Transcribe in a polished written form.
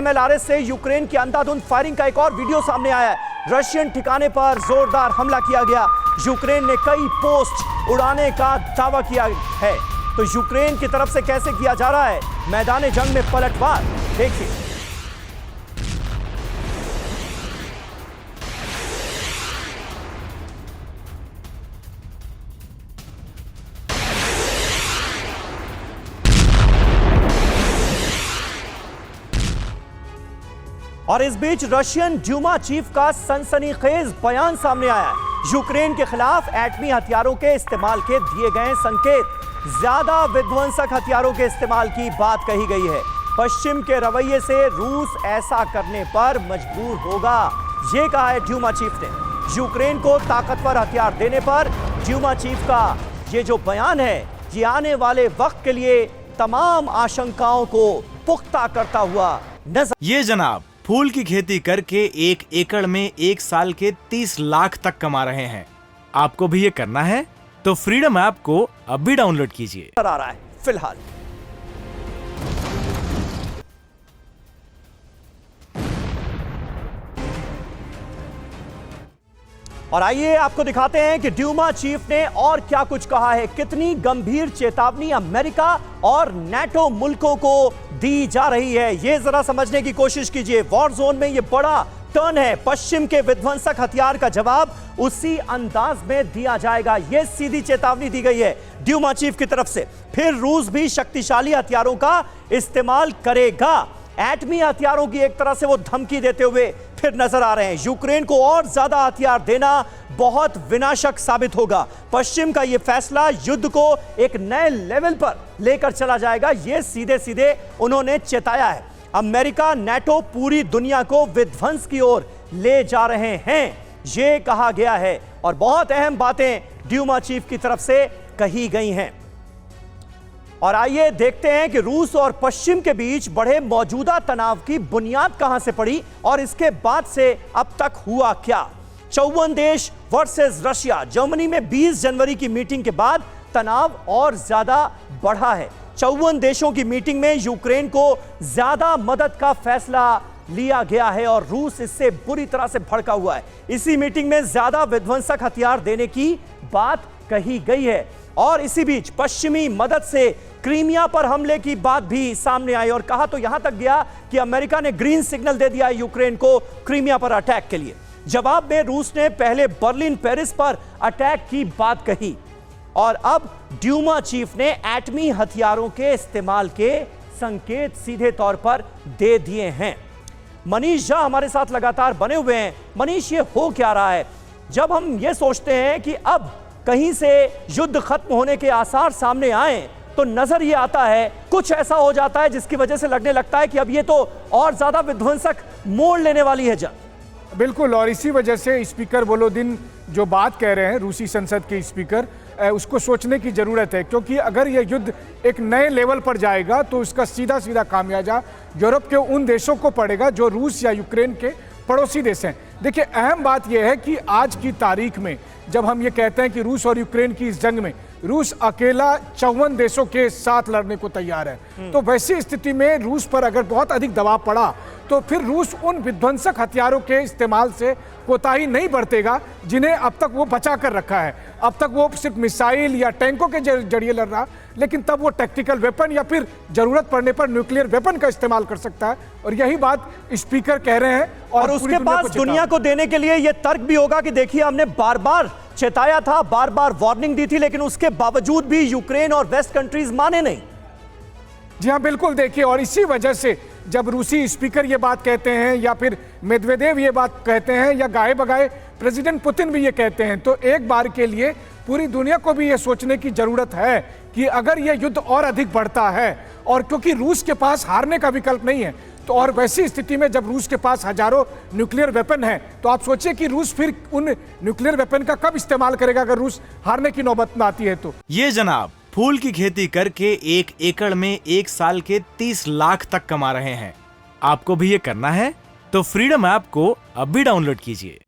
MLRS से Ukraine की अंधाधुंध फायरिंग का एक और वीडियो सामने आया है। रशियन ठिकाने पर जोरदार हमला किया गया। यूक्रेन ने कई पोस्ट उड़ाने का दावा किया है। तो यूक्रेन की तरफ से कैसे किया जा रहा है मैदान जंग में पलटवार, देखिए। और इस बीच रशियन ड्यूमा चीफ का सनसनीखेज बयान सामने आया है। यूक्रेन के खिलाफ एटमी हथियारों के इस्तेमाल के दिए गए संकेत, ज्यादा विध्वंसक हथियारों के इस्तेमाल की बात कही गई है। पश्चिम के रवैये से रूस ऐसा करने पर मजबूर होगा, यह कहा है ड्यूमा चीफ ने। यूक्रेन को ताकतवर हथियार देने पर ड्यूमा चीफ का यह जो बयान है, ये आने वाले वक्त के लिए तमाम आशंकाओं को पुख्ता करता हुआ नजर। ये जनाब फूल की खेती करके 1 एकड़ में 1 साल के 30 लाख तक कमा रहे हैं। आपको भी ये करना है तो फ्रीडम ऐप को अभी डाउनलोड कीजिए। आ रहा है फिलहाल। और आइए आपको दिखाते हैं कि ड्यूमा चीफ ने और क्या कुछ कहा है। कितनी गंभीर चेतावनी अमेरिका और नेटो मुल्कों को दी जा रही है, यह जरा समझने की कोशिश कीजिए। वॉर जोन में यह बड़ा टर्न है। पश्चिम के विध्वंसक हथियार का जवाब उसी अंदाज में दिया जाएगा, यह सीधी चेतावनी दी गई है ड्यूमा चीफ की तरफ से। फिर रूस भी शक्तिशाली हथियारों का इस्तेमाल करेगा। एटमी हथियारों की एक तरह से वो धमकी देते हुए फिर नजर आ रहे हैं। यूक्रेन को और ज्यादा हथियार देना बहुत विनाशक साबित होगा। पश्चिम का यह फैसला युद्ध को एक नए लेवल पर लेकर चला जाएगा, यह सीधे सीधे उन्होंने चेताया है। अमेरिका, नेटो पूरी दुनिया को विध्वंस की ओर ले जा रहे हैं, यह कहा गया है। और बहुत अहम बातें ड्यूमा चीफ की तरफ से कही गई हैं। और आइए देखते हैं कि रूस और पश्चिम के बीच बढ़े मौजूदा तनाव की बुनियाद कहां से पड़ी और इसके बाद से अब तक हुआ क्या। 54 देश वर्सेस रशिया। जर्मनी में 20 जनवरी की मीटिंग के बाद तनाव और ज्यादा बढ़ा है। 54 देशों की मीटिंग में यूक्रेन को ज्यादा मदद का फैसला लिया गया है और रूस इससे बुरी तरह से भड़का हुआ है। इसी मीटिंग में ज्यादा विध्वंसक हथियार देने की बात कही गई है। और इसी बीच पश्चिमी मदद से क्रीमिया पर हमले की बात भी सामने आई और कहा तो यहां तक गया कि अमेरिका ने ग्रीन सिग्नल दे दिया यूक्रेन को क्रीमिया पर अटैक के लिए। जवाब में रूस ने पहले बर्लिन, पेरिस पर अटैक की बात कही और अब ड्यूमा चीफ ने एटमी हथियारों के इस्तेमाल के संकेत सीधे तौर पर दे दिए हैं। मनीष झा हमारे साथ लगातार बने हुए हैं। मनीष, ये हो क्या रहा है? जब हम ये सोचते हैं कि अब कहीं से युद्ध खत्म होने के आसार सामने आए तो नजर ये आता है कुछ ऐसा हो जाता है जिसकी वजह से लगने लगता है कि अब ये तो और ज्यादा विध्वंसक मोड़ लेने वाली है जंग। बिल्कुल, और इसी वजह से स्पीकर वोलोदिन जो बात कह रहे हैं, रूसी संसद के स्पीकर, उसको सोचने की जरूरत है। क्योंकि अगर यह युद्ध एक नए लेवल पर जाएगा तो इसका सीधा सीधा खामियाजा यूरोप के उन देशों को पड़ेगा जो रूस या यूक्रेन के पड़ोसी देश हैं। देखिए, अहम बात यह है कि आज की तारीख में जब हम ये कहते हैं कि रूस और यूक्रेन की इस जंग में रूस अकेला 54 देशों के साथ लड़ने को तैयार है, तो वैसी स्थिति में रूस पर अगर बहुत अधिक दबाव पड़ा तो फिर रूस उन विध्वंसक हथियारों के इस्तेमाल से कोताही नहीं बरतेगा जिन्हें अब तक वो बचा कर रखा है। अब तक वो सिर्फ मिसाइल या टैंकों के जरिए लड़ रहा, लेकिन तब वो टैक्टिकल वेपन या फिर जरूरत पड़ने पर न्यूक्लियर वेपन का इस्तेमाल कर सकता है। और यही बात स्पीकर कह रहे हैं। और उसके पास दुनिया को देने के लिए यह तर्क भी होगा कि देखिए, हमने बार बार चेताया था, बार बार वार्निंग दी थी, लेकिन उसके बावजूद भी यूक्रेन और वेस्ट कंट्रीज माने नहीं। जी हाँ, बिल्कुल। देखिए, और इसी वजह से जब रूसी स्पीकर ये बात कहते हैं या फिर मेदवेदेव ये बात कहते हैं या गाए बगाए प्रेसिडेंट पुतिन भी ये कहते हैं, तो एक बार के लिए पूरी दुनिया को भी ये सोचने की जरूरत है कि अगर ये युद्ध और अधिक बढ़ता है, और क्योंकि रूस के पास हारने का विकल्प नहीं है, तो और वैसी स्थिति में जब रूस के पास हजारों न्यूक्लियर वेपन है, तो आप सोचिए कि रूस फिर उन न्यूक्लियर वेपन का कब इस्तेमाल करेगा अगर रूस हारने की नौबत में आती है तो। ये जनाब फूल की खेती करके 1 एकड़ में 1 साल के 30 लाख तक कमा रहे हैं। आपको भी ये करना है तो फ्रीडम ऐप को अभी डाउनलोड कीजिए।